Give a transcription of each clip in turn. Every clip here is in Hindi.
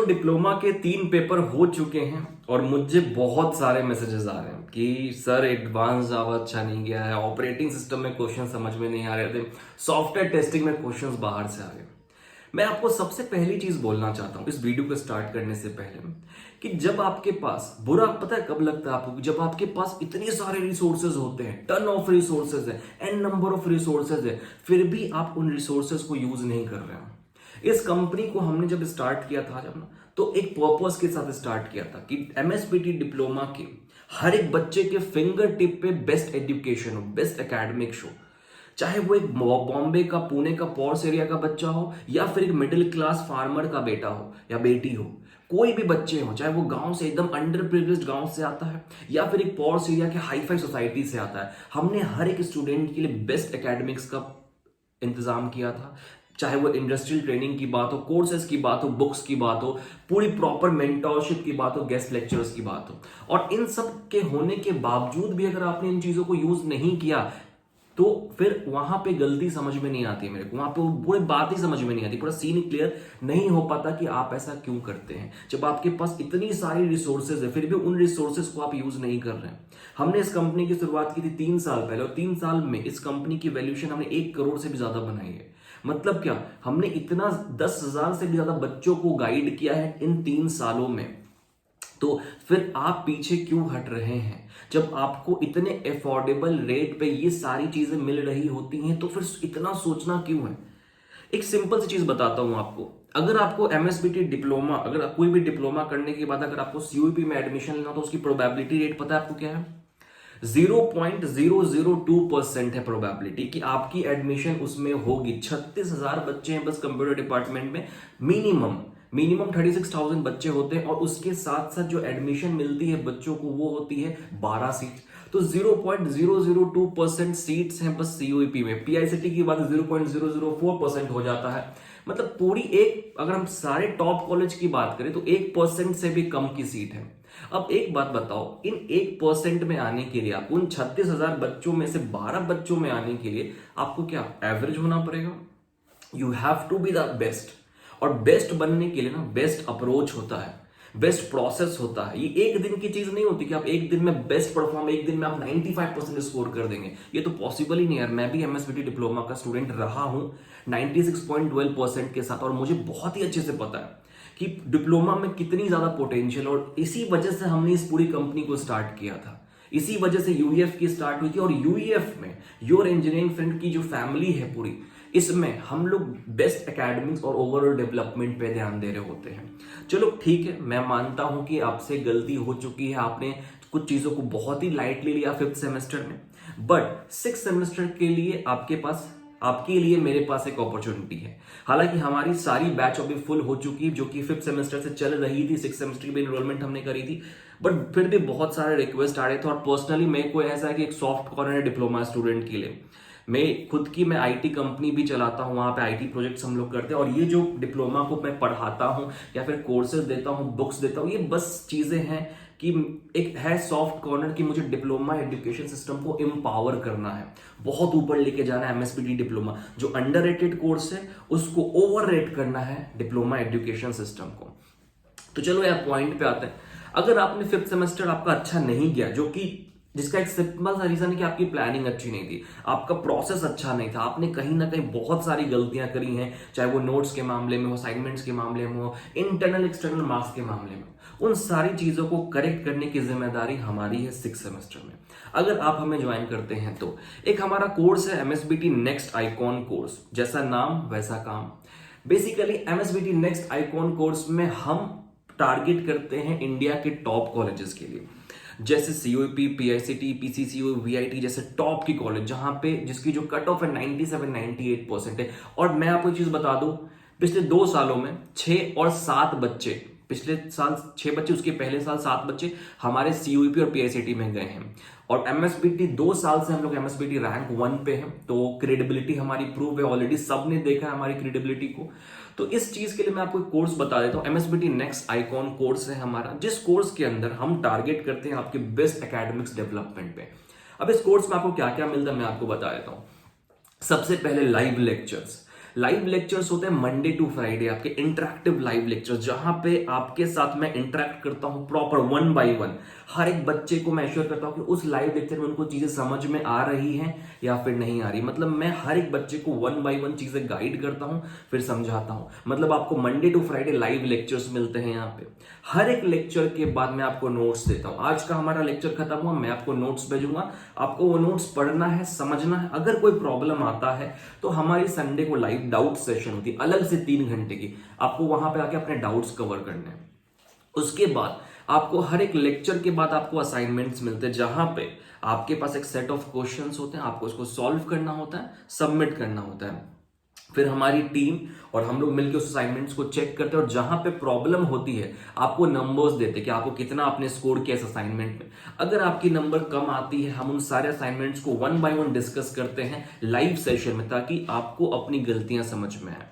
डिप्लोमा के 3 पेपर हो चुके हैं और मुझे बहुत सारे मैसेजेस आ रहे हैं कि सर एडवांस जावा अच्छा नहीं गया है, ऑपरेटिंग सिस्टम में क्वेश्चन समझ में नहीं आ रहे थे, सॉफ्टवेयर टेस्टिंग में क्वेश्चंस बाहर से आ गए। मैं आपको सबसे पहली चीज बोलना चाहता हूं इस वीडियो को स्टार्ट करने से पहले कि जब आपके पास बुरा पता है कब लगता है आपको, जब आपके पास इतने सारे रिसोर्सेज होते हैं, टन ऑफ रिसोर्सेज है, एन नंबर ऑफ रिसोर्सेज है, फिर भी आप उन रिसोर्सेज को यूज नहीं कर रहे हैं। इस कंपनी को हमने जब स्टार्ट किया था तो एक पर्पस के साथ स्टार्ट किया था कि एमएसबीटी डिप्लोमा के हर एक बच्चे के फिंगर टिप पे बेस्ट एजुकेशन हो, बेस्ट एकेडमिक्स हो, चाहे वो एक बॉम्बे का पुणे का पॉर्स एरिया का बच्चा हो या फिर एक मिडिल क्लास फार्मर का बेटा हो या बेटी हो, कोई भी बच्चे हो, चाहे वो गांव से एकदम अंडर प्रिविलेज्ड गांव से आता है या फिर एक पॉर्स एरिया के हाई फाई सोसाइटी से आता है, हमने हर एक स्टूडेंट के लिए बेस्ट एकेडमिक्स का इंतजाम किया था। चाहे वो इंडस्ट्रियल ट्रेनिंग की बात हो, कोर्सेज की बात हो, बुक्स की बात हो, पूरी प्रॉपर मेंटरशिप की बात हो, गेस्ट लेक्चरर्स की बात हो, और इन सब के होने के बावजूद भी अगर आपने इन चीजों को यूज नहीं किया तो फिर वहां पे गलती समझ में नहीं आती है मेरे को, वहां पे वो पूरी बात ही समझ में नहीं आती, पूरा सीन क्लियर नहीं हो पाता कि आप ऐसा क्यों करते हैं जब आपके पास इतनी सारी रिसोर्सेज है फिर भी उन रिसोर्सेज को आप यूज नहीं कर रहे हैं। हमने इस कंपनी की शुरुआत की थी 3 साल पहले और 3 साल में इस कंपनी की वैल्यूएशन हमने 1 करोड़ से भी ज्यादा बनाई है। मतलब क्या, हमने इतना 10,000 से भी ज्यादा बच्चों को गाइड किया है इन 3 सालों में। तो फिर आप पीछे क्यों हट रहे हैं? जब आपको इतने अफोर्डेबल रेट पे ये सारी चीजें मिल रही होती हैं तो फिर इतना सोचना क्यों है? एक सिंपल सी चीज बताता हूं आपको, अगर आपको एमएसबीटी डिप्लोमा, अगर कोई भी डिप्लोमा करने के बाद अगर आपको सीयूईपी में एडमिशन लेना तो उसकी प्रोबेबिलिटी रेट पता है आपको क्या है? 0.002% है प्रोबेबिलिटी कि आपकी एडमिशन उसमें होगी। 36,000 बच्चे हैं बस कंप्यूटर डिपार्टमेंट में, मिनिमम 36,000 बच्चे होते हैं और उसके साथ साथ जो एडमिशन मिलती है बच्चों को वो होती है 12 सीट। तो 0.002% सीट्स हैं बस सीयूईपी में। पीआईसीटी की बात 0.004% हो जाता है। मतलब पूरी एक, अगर हम सारे टॉप कॉलेज की बात करें तो 1% से भी कम की सीट है। अब एक बात बताओ, इन 1% में आने के लिए, आप उन 36,000 बच्चों में से 12 बच्चों में आने के लिए आपको क्या एवरेज होना पड़ेगा? You have to be the best. और बेस्ट बनने के लिए ना बेस्ट अप्रोच होता है, बेस्ट प्रोसेस होता है। ये एक दिन की चीज नहीं होती कि आप एक दिन में बेस्ट परफॉर्म, एक दिन में आप 95% स्कोर कर देंगे, ये तो पॉसिबल ही नहीं यार। मैं भी एमएसबीटी डिप्लोमा का स्टूडेंट रहा हूं 96.12% के साथ और मुझे बहुत ही अच्छे से पता है कि डिप्लोमा में कितनी ज्यादा पोटेंशियल, और इसी वजह से हमने इस पूरी कंपनी को स्टार्ट किया था। इसी वजह से यूईएफ की स्टार्ट हुई थी और यूईएफ में योर इंजीनियरिंग फ्रेंड की जो फैमिली है पूरी, इसमें हम लोग बेस्ट एकेडमिक्स और ओवरऑल डेवलपमेंट पे ध्यान दे रहे होते हैं। चलो ठीक है, मैं मानता हूं कि आपसे गलती हो चुकी है, आपने कुछ चीजों को बहुत ही लाइटली लिया 5th सेमेस्टर में, बट 6th सेमेस्टर के लिए आपके लिए मेरे पास एक अपॉर्चुनिटी है। हालांकि हमारी सारी बैच अभी फुल हो चुकी है जो कि 5th सेमेस्टर से चल रही थी, 6th सेमेस्टर की भी एनरोलमेंट हमने करी थी, बट फिर भी बहुत सारे रिक्वेस्ट आ रहे थे। और पर्सनली मेरे को ऐसा है कि एक सॉफ्ट कॉर्नर है डिप्लोमा स्टूडेंट के लिए। मैं आईटी कंपनी भी चलाता हूं, वहां पे आईटी प्रोजेक्ट्स हम लोग करते हैं, और ये जो डिप्लोमा को मैं पढ़ाता हूं या फिर कोर्सेज देता हूं, बुक्स देता हूं, ये बस चीजें हैं कि एक है सॉफ्ट कॉर्नर कि मुझे डिप्लोमा एजुकेशन सिस्टम को एम्पावर करना है, बहुत ऊपर लेके जाना है। एमएसबीटी डिप्लोमा जो अंडररेटेड कोर्स है उसको ओवररेट करना है डिप्लोमा एजुकेशन सिस्टम को। तो चलो यार पॉइंट पे आते हैं। अगर आपने 5th सेमेस्टर आपका अच्छा नहीं गया, जो कि जिसका एक सिंपल सा रीजन है कि आपकी प्लानिंग अच्छी नहीं थी, आपका प्रोसेस अच्छा नहीं था, आपने कहीं ना कहीं बहुत सारी गलतियां करी हैं, चाहे वो नोट्स के मामले में हो, असाइनमेंट्स के मामले में हो, इंटरनल एक्सटर्नल मार्क्स के मामले में, उन सारी चीजों को करेक्ट करने की जिम्मेदारी हमारी है 6th सेमेस्टर में। अगर आप हमें ज्वाइन करते हैं तो एक हमारा कोर्स है एमएसबीटी नेक्स्ट आइकॉन कोर्स, जैसा नाम वैसा काम। Basically MSBT next icon course में हम टारगेट करते हैं इंडिया के टॉप कॉलेजेस के लिए, जैसे सीयूईपी, पीआईसीटी, पीसीसीयू, वीआईटी जैसे टॉप की कॉलेज, जहां पे जिसकी जो कट ऑफ है 97-98% है। और मैं आपको एक चीज बता दूं, पिछले 2 सालों में 6 और 7 बच्चे, पिछले साल 6 बच्चे, उसके पहले साल 7 बच्चे हमारे सीयूईपी और पीआईसीटी में गए हैं। और एमएसबीटी 2 साल से हम लोग एमएसबीटी रैंक 1 पे हैं, तो क्रेडिबिलिटी हमारी प्रूव है, ऑलरेडी सबने देखा है हमारी क्रेडिबिलिटी को। तो इस चीज के लिए मैं आपको एक कोर्स बता देता हूं, एमएसबीटी नेक्स्ट आइकॉन कोर्स है हमारा, जिस कोर्स के अंदर हम टारगेट करते हैं आपके बेस्ट एकेडमिक्स डेवलपमेंट पे। अब इस कोर्स में आपको क्या क्या मिलता है मैं आपको बता देता हूं। सबसे पहले लाइव लेक्चर्स, लाइव लेक्चर्स होते हैं मंडे टू फ्राइडे, आपके इंटरेक्टिव लाइव लेक्चर्स, जहां पे आपके साथ मैं इंटरेक्ट करता हूं प्रॉपर 1 बाय 1। हर एक बच्चे को मैं एश्योर करता हूं कि उस लाइव लेक्चर में उनको चीजें समझ में आ रही हैं या फिर नहीं आ रही। मतलब मैं हर एक बच्चे को 1 बाय 1 चीजें गाइड करता हूं, फिर समझाता हूं। मतलब आपको Monday to Friday live lectures मिलते हैं यहाँ पे। हर एक लेक्चर के बाद मैं आपको नोट्स देता हूं। आज का हमारा लेक्चर खत्म हुआ, मैं आपको नोट्स भेजूंगा, आपको वो नोट्स पढ़ना है, समझना है। अगर कोई प्रॉब्लम आता है तो हमारी संडे को लाइव डाउट सेशन होती है अलग से 3 घंटे की, आपको वहां पे आके अपने डाउट्स कवर करने हैं। उसके बाद आपको हर एक लेक्चर के बाद आपको असाइनमेंट्स मिलते हैं, जहां पे आपके पास एक सेट ऑफ क्वेश्चंस होते हैं, आपको उसको सॉल्व करना होता है, सबमिट करना होता है। फिर हमारी टीम और हम लोग मिलकर उस असाइनमेंट्स को चेक करते हैं और जहां पे प्रॉब्लम होती है आपको नंबर्स देते हैं कि आपको कितना आपने स्कोर किया इस असाइनमेंट में। अगर आपकी नंबर कम आती है, हम उन सारे असाइनमेंट्स को 1 बाय 1 डिस्कस करते हैं लाइव सेशन में, ताकि आपको अपनी गलतियां समझ में आए।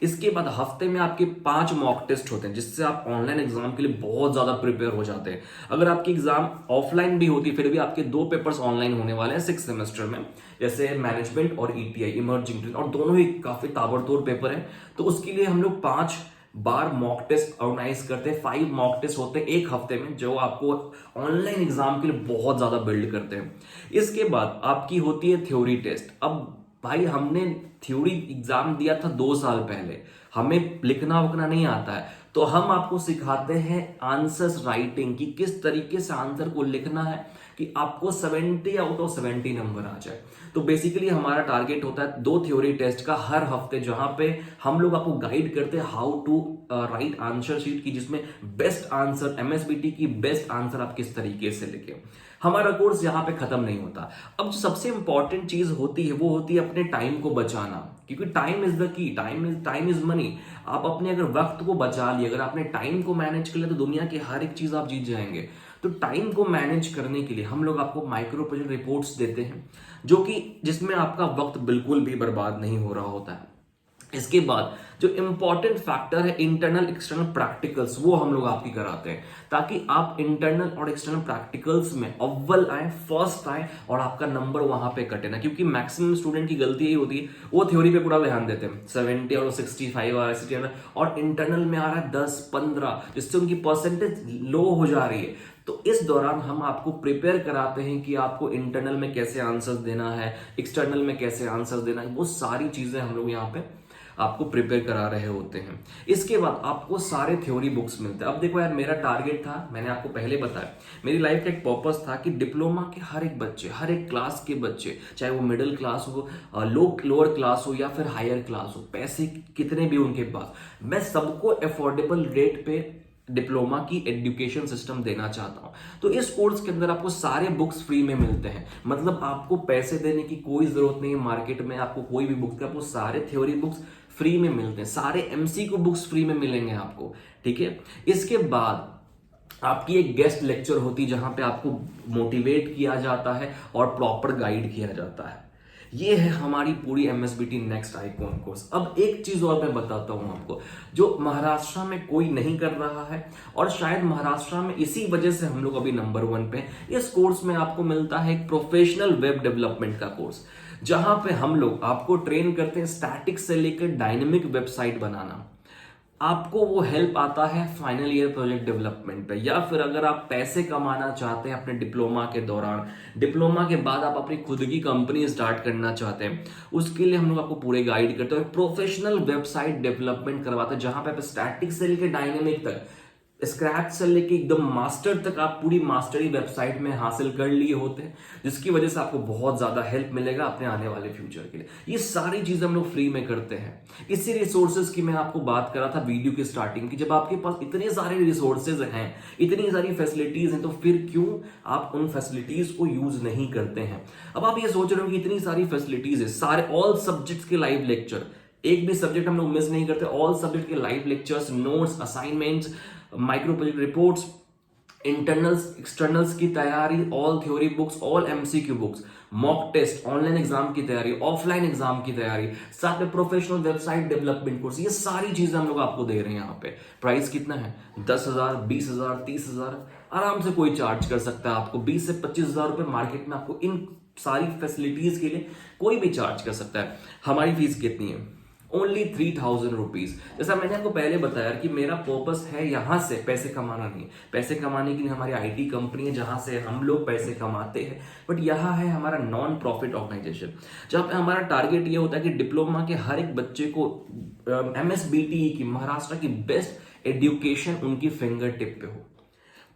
इसके बाद हफ्ते में आपके 5 मॉक टेस्ट होते हैं, जिससे आप ऑनलाइन एग्जाम के लिए बहुत ज्यादा प्रिपेयर हो जाते हैं। अगर आपकी एग्जाम ऑफलाइन भी होती फिर भी आपके 2 पेपर्स ऑनलाइन होने वाले हैं 6 सेमेस्टर में, जैसे मैनेजमेंट और ईटीआई इमर्जिंग ट्रेंड, और दोनों ही काफी ताबड़तोड़ पेपर है। तो उसके लिए हम लोग 5 बार मॉक टेस्ट ऑर्गेनाइज करते हैं। 5 मॉक टेस्ट होते हैं एक हफ्ते में, जो आपको ऑनलाइन एग्जाम के लिए बहुत ज्यादा बिल्ड करते हैं। इसके बाद आपकी होती है थ्योरी टेस्ट। अब भाई हमने थ्योरी एग्जाम दिया था 2 साल पहले, हमें लिखना उखना नहीं आता है, तो हम आपको सिखाते हैं आंसर्स राइटिंग की, किस तरीके से आंसर को लिखना है कि आपको 70 आउट ऑफ 70 नंबर आ जाए। तो बेसिकली हमारा टारगेट होता है 2 थ्योरी टेस्ट का हर हफ्ते, जहां पे हम लोग आपको गाइड करते हैं how to write answer sheet की, जिसमें बेस्ट आंसर, एमएसबीटी की बेस्ट आंसर आप किस तरीके से लिखें। हमारा कोर्स यहाँ पे खत्म नहीं होता। अब जो सबसे इंपॉर्टेंट चीज होती है वो होती है अपने टाइम को बचाना, क्योंकि time is the key, time is money. आप अपने अगर वक्त को बचा लिए, अगर आपने टाइम को मैनेज कर लिया, तो दुनिया की हर एक चीज आप जीत जाएंगे। तो टाइम को मैनेज करने के लिए हम लोग आपको माइक्रो प्रोजेक्ट रिपोर्ट्स देते हैं, जो कि जिसमें आपका वक्त बिल्कुल भी बर्बाद नहीं हो रहा होता है। इसके बाद जो इंपॉर्टेंट फैक्टर है इंटरनल एक्सटर्नल प्रैक्टिकल्स, वो हम लोग आपकी कराते हैं, ताकि आप इंटरनल और एक्सटर्नल प्रैक्टिकल्स में अव्वल आए, फर्स्ट आए और आपका नंबर वहां पे कटे ना। क्योंकि मैक्सिमम स्टूडेंट की गलती यही होती है, वो थ्योरी पे पूरा ध्यान देते हैं, 70 और 65 और 60, और इंटरनल में आ रहा है 10-15, जिससे उनकी परसेंटेज लो हो जा रही है। तो इस दौरान हम आपको प्रिपेयर कराते हैं कि आपको इंटरनल में कैसे आंसर्स देना है, एक्सटर्नल में कैसे आंसर्स देना है, वो सारी चीजें हम लोग यहाँ पे आपको प्रिपेयर करा रहे होते हैं। इसके बाद आपको सारे थ्योरी बुक्स मिलते हैं। अब देखो यार, मेरा टारगेट था, मैंने आपको पहले बताया, मेरी लाइफ का एक पर्पस था कि डिप्लोमा के हर एक बच्चे, हर एक क्लास के बच्चे, चाहे वो मिडिल क्लास हो, लोअर क्लास हो या फिर हायर क्लास हो, पैसे कितने भी उनके पास, मैं सबको अफोर्डेबल रेट पे डिप्लोमा की एजुकेशन सिस्टम देना चाहता हूं। तो इस कोर्स के अंदर आपको सारे बुक्स फ्री में मिलते हैं, मतलब आपको पैसे देने की कोई जरूरत नहीं है। मार्केट में आपको कोई भी बुक्स, आपको सारे थ्योरी बुक्स फ्री में मिलते हैं, सारे एमसीक्यू बुक्स फ्री में मिलेंगे आपको, ठीक है। इसके बाद आपकी एक गेस्ट लेक्चर होती है, जहां पे आपको मोटिवेट किया जाता है और प्रॉपर गाइड किया जाता है। ये है हमारी पूरी एमएसबीटी नेक्स्ट आइकॉन कोर्स। अब एक चीज और मैं बताता हूं आपको, जो महाराष्ट्र में कोई नहीं कर रहा है, और शायद महाराष्ट्र में इसी वजह से हम लोग अभी नंबर 1 पे। इस कोर्स में आपको मिलता है एक प्रोफेशनल वेब डेवलपमेंट का कोर्स, जहां पे हम लोग आपको ट्रेन करते हैं स्टैटिक से लेकर डायनेमिक वेबसाइट बनाना। आपको वो हेल्प आता है फाइनल ईयर प्रोजेक्ट डेवलपमेंट पे, या फिर अगर आप पैसे कमाना चाहते हैं अपने डिप्लोमा के दौरान, डिप्लोमा के बाद आप अपनी खुद की कंपनी स्टार्ट करना चाहते हैं, उसके लिए हम लोग आपको पूरे गाइड करते हैं। प्रोफेशनल वेबसाइट डेवलपमेंट करवाते हैं, जहां पे आप स्टैटिक से लेकर डायनेमिक तक, स्क्रैच से लेके एकदम मास्टर तक आप पूरी मास्टरी वेबसाइट में हासिल कर लिए होते हैं, जिसकी वजह से आपको बहुत ज्यादा हेल्प मिलेगा अपने आने वाले फ्यूचर के लिए। ये सारी चीजें हम लोग फ्री में करते हैं। इसी रिसोर्सेज की मैं आपको बात कर रहा था वीडियो की स्टार्टिंग की। जब आपके पास इतने सारे रिसोर्सेज हैं, इतनी सारी फैसिलिटीज हैं, तो फिर क्यों आप उन फैसिलिटीज को यूज नहीं करते हैं। अब आप ये सोच रहे हो कि इतनी सारी फैसिलिटीज है, सारे ऑल सब्जेक्ट्स के लाइव लेक्चर, एक भी सब्जेक्ट हम लोग मिस नहीं करते, ऑल सब्जेक्ट के live lectures, notes, assignments, micro project reports, internals externals की तैयारी, all theory books, all MCQ books, mock test, online exam की तैयारी, ऑफलाइन एग्जाम की तैयारी, साथ में प्रोफेशनल वेबसाइट डेवलपमेंट कोर्स, ये सारी चीजें हम लोग आपको दे रहे हैं। यहाँ पे प्राइस कितना है? 10,000, 20,000, 30,000, आराम से कोई चार्ज कर सकता है आपको। 20 से 25,000 रुपए मार्केट में आपको इन सारी फैसिलिटीज के लिए कोई भी चार्ज कर सकता है। हमारी फीस कितनी है? Only 3000 rupees. जैसा मैंने आपको पहले बताया कि मेरा पर्पस है यहां से पैसे कमाना नहीं, पैसे कमाने के लिए हमारी आईटी कंपनी है जहां से हम लोग पैसे कमाते हैं, बट यहाँ है हमारा नॉन प्रॉफिट ऑर्गेनाइजेशन जहां पे हमारा टारगेट ये होता है कि डिप्लोमा के हर एक बच्चे को MSBTE की, महाराष्ट्र की बेस्ट एजुकेशन उनकी फिंगर टिप पे हो।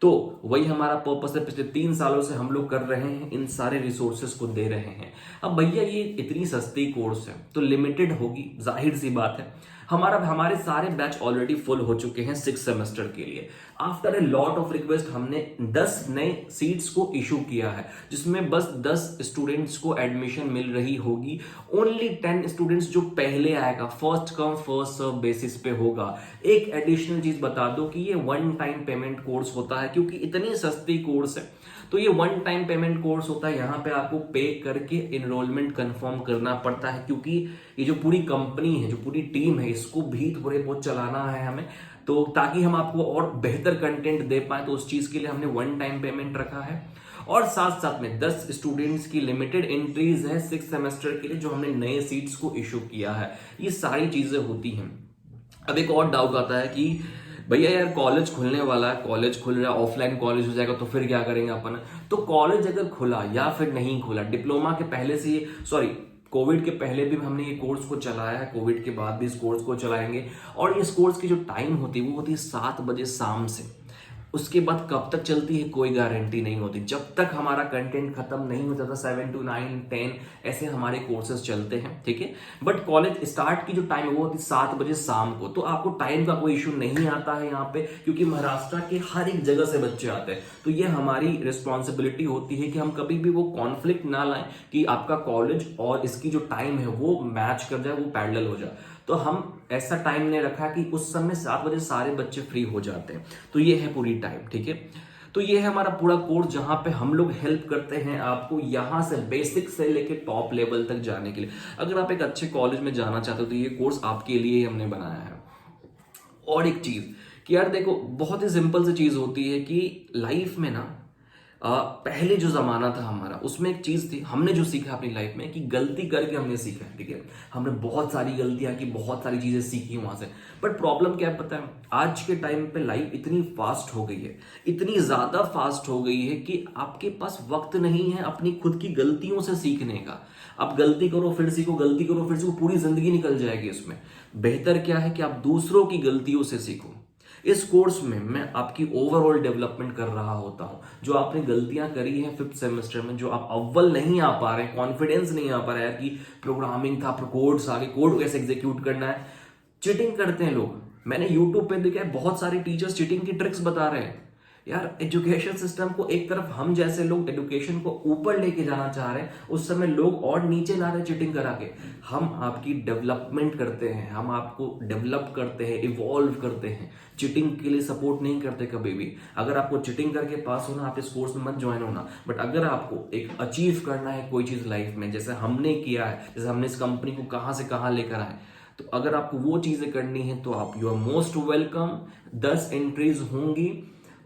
तो वही हमारा पर्पस है, पिछले 3 सालों से हम लोग कर रहे हैं, इन सारे रिसोर्सेस को दे रहे हैं। अब भैया ये इतनी सस्ती कोर्स है तो लिमिटेड होगी, जाहिर सी बात है। हमारे सारे बैच ऑलरेडी फुल हो चुके हैं 6 सेमेस्टर के लिए। After a lot of request हमने 10 नए सीट्स को इशू किया है, जिसमें बस 10 स्टूडेंट्स को एडमिशन मिल रही होगी। ओनली 10 स्टूडेंट्स जो पहले आएगा, first come first serve basis पे होगा। एक एडिशनल चीज बता दो कि ये 1 टाइम पेमेंट कोर्स होता है, क्योंकि इतनी सस्ती कोर्स है तो ये 1 टाइम पेमेंट कोर्स होता है। यहाँ पे आपको पे करके इनरोलमेंट कंफर्म करना पड़ता है, क्योंकि ये जो पूरी कंपनी है, जो पूरी टीम है, इसको भी थोड़े बहुत चलाना है हमें, तो ताकि हम आपको और बेहतर कंटेंट दे पाए, तो उस चीज के लिए हमने 1 टाइम पेमेंट रखा है। और साथ साथ में 10 स्टूडेंट्स की लिमिटेड एंट्रीज है 6 सेमेस्टर के लिए, जो हमने नए सीट्स को इशू किया है। ये सारी चीजें होती हैं। अब एक और डाउट आता है कि भैया यार कॉलेज खुलने वाला है, कॉलेज खुल रहा है, ऑफलाइन कॉलेज हो जाएगा तो फिर क्या करेंगे अपन। तो कॉलेज अगर खुला या फिर नहीं खुला, डिप्लोमा के पहले से, सॉरी कोविड के पहले भी हमने ये कोर्स को चलाया है, कोविड के बाद भी इस कोर्स को चलाएंगे। और इस कोर्स की जो टाइम होती है वो होती है 7 बजे शाम से। उसके बाद कब तक चलती है कोई गारंटी नहीं होती, जब तक हमारा कंटेंट खत्म नहीं हो जाता। 7 to 9 10 ऐसे हमारे कोर्सेज चलते हैं, ठीक है। बट कॉलेज स्टार्ट की जो टाइम है वो होती है 7 बजे शाम को। तो आपको टाइम का कोई इशू नहीं आता है यहाँ पे, क्योंकि महाराष्ट्र के हर एक जगह से बच्चे आते हैं। तो ये हमारी रिस्पॉन्सिबिलिटी होती है कि हम कभी भी वो कॉन्फ्लिक्ट ना लाएं कि आपका कॉलेज और इसकी जो टाइम है वो मैच कर जाए, वो पैरेलल हो जाए। तो हम ऐसा टाइम ने रखा कि उस समय 7 बजे सारे बच्चे फ्री हो जाते हैं। तो ये है पूरी टाइम, ठीक है। तो ये है हमारा पूरा कोर्स, जहां पे हम लोग हेल्प करते हैं आपको यहां से बेसिक से लेके टॉप लेवल तक जाने के लिए। अगर आप एक अच्छे कॉलेज में जाना चाहते हो तो ये कोर्स आपके लिए ही हमने बनाया है। और एक चीज कि यार देखो, बहुत ही सिंपल सी चीज होती है कि लाइफ में ना पहले जो जमाना था हमारा, उसमें एक चीज थी, हमने जो सीखा अपनी लाइफ में कि गलती करके हमने सीखा है, ठीक है। हमने बहुत सारी गलतियां की, बहुत सारी चीजें सीखी वहां से। बट प्रॉब्लम क्या है पता है, आज के टाइम पे लाइफ इतनी फास्ट हो गई है, इतनी ज्यादा फास्ट हो गई है कि आपके पास वक्त नहीं है अपनी खुद की गलतियों से सीखने का। आप गलती करो फिर सीखो, गलती करो फिर सीखो, पूरी जिंदगी निकल जाएगी इसमें। बेहतर क्या है कि आप दूसरों की गलतियों से सीखो। इस कोर्स में मैं आपकी ओवरऑल डेवलपमेंट कर रहा होता हूं। जो आपने गलतियां करी हैं 5th सेमेस्टर में, जो आप अव्वल नहीं आ पा रहे, कॉन्फिडेंस नहीं आ पा रहा है कि प्रोग्रामिंग था, कोड्स आगे, कोड कैसे एग्जीक्यूट करना है, चीटिंग करते हैं लोग। मैंने यूट्यूब पे देखा है बहुत सारे टीचर्स चीटिंग की ट्रिक्स बता रहे हैं। यार एजुकेशन सिस्टम को एक तरफ हम जैसे लोग एजुकेशन को ऊपर लेके जाना चाह रहे हैं, उस समय लोग और नीचे ला रहे चीटिंग करा के। हम आपकी डेवलपमेंट करते हैं, हम आपको डेवलप करते हैं, इवॉल्व करते हैं, चीटिंग के लिए सपोर्ट नहीं करते कभी भी। अगर आपको चीटिंग करके पास होना, आप इस कोर्स में मत ज्वाइन होना। बट अगर आपको एक अचीव करना है कोई चीज लाइफ में, जैसे हमने किया है, जैसे हमने इस कंपनी को कहां से कहां लेकर आए, तो अगर आपको वो चीजें करनी है तो आप you are most welcome. 10 entries होंगी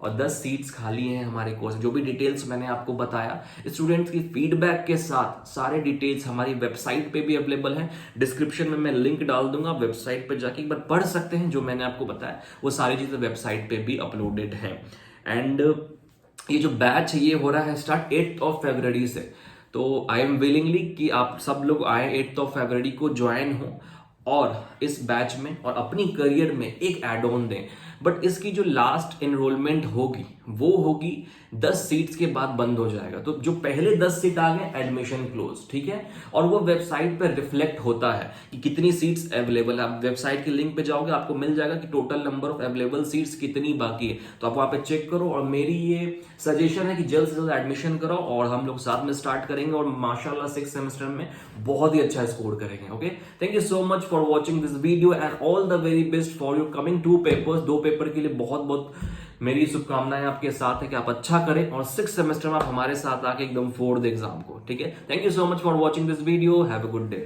और 10 सीट्स खाली हैं हमारे कोर्स। जो भी डिटेल्स मैंने आपको बताया, स्टूडेंट्स की फीडबैक के साथ सारे डिटेल्स हमारी वेबसाइट पे भी अवेलेबल हैं। डिस्क्रिप्शन में मैं लिंक डाल दूंगा, वेबसाइट पे जाके एक बार पढ़ सकते हैं। जो मैंने आपको बताया वो सारी चीजें वेबसाइट पे भी अपलोडेड है। एंड ये जो बैच है ये हो रहा है स्टार्ट 8 फरवरी से। तो आई एम विलिंगली कि आप सब लोग आए 8 फरवरी को ज्वाइन हो और इस बैच में और अपनी करियर में एक एड ऑन दें। बट इसकी जो लास्ट एनरोलमेंट होगी वो होगी 10 सीट्स के बाद बंद हो जाएगा। तो जो पहले 10 सीट आ गए एडमिशन क्लोज, ठीक है। और वो वेबसाइट पे रिफ्लेक्ट होता है कि कितनी सीट्स अवेलेबल है। आप वेबसाइट के लिंक पे जाओगे, आपको मिल जाएगा कि total number of available seats कितनी बाकी है। तो आप वहां पे चेक करो। और मेरी ये सजेशन है कि जल्द से जल्द एडमिशन करो और हम लोग साथ में स्टार्ट करेंगे और माशाल्लाह 6 सेमेस्टर में बहुत ही अच्छा स्कोर करेंगे। Okay, thank you so much for watching this video and all the very best for your coming 2 papers. 2 paper के लिए बहुत बहुत मेरी शुभकामनाएं आपके साथ है कि आप अच्छा करें और 6 सेमेस्टर में आप हमारे साथ आके एकदम फोड़ दे एग्जाम को, ठीक है। Thank you so much for watching this video, have a good day.